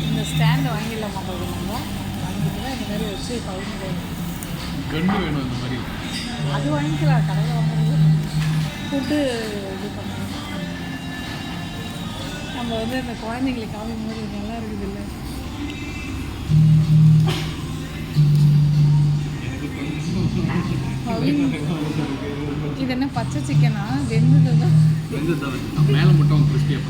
இந்த ஸ்டாண்டை வாங்கிடலாம் மாட்டோம் நம்ம வாங்கிட்டு தான் இந்த மாதிரி வச்சு கவுந்து கன்று வேணும் இந்த மாதிரி. அது வாங்கிக்கலாம், கடையில் வாங்குறது ஃபுட்டு இது பண்ணணும். நம்ம வந்து இந்த குழந்தைங்களுக்கு காமிக்கும் போது நல்லா இருக்குது இல்லை? இது என்ன பச்சை சிக்கனா? வெந்தது தான் மேலே மட்டும் கிறிஸ்பியாக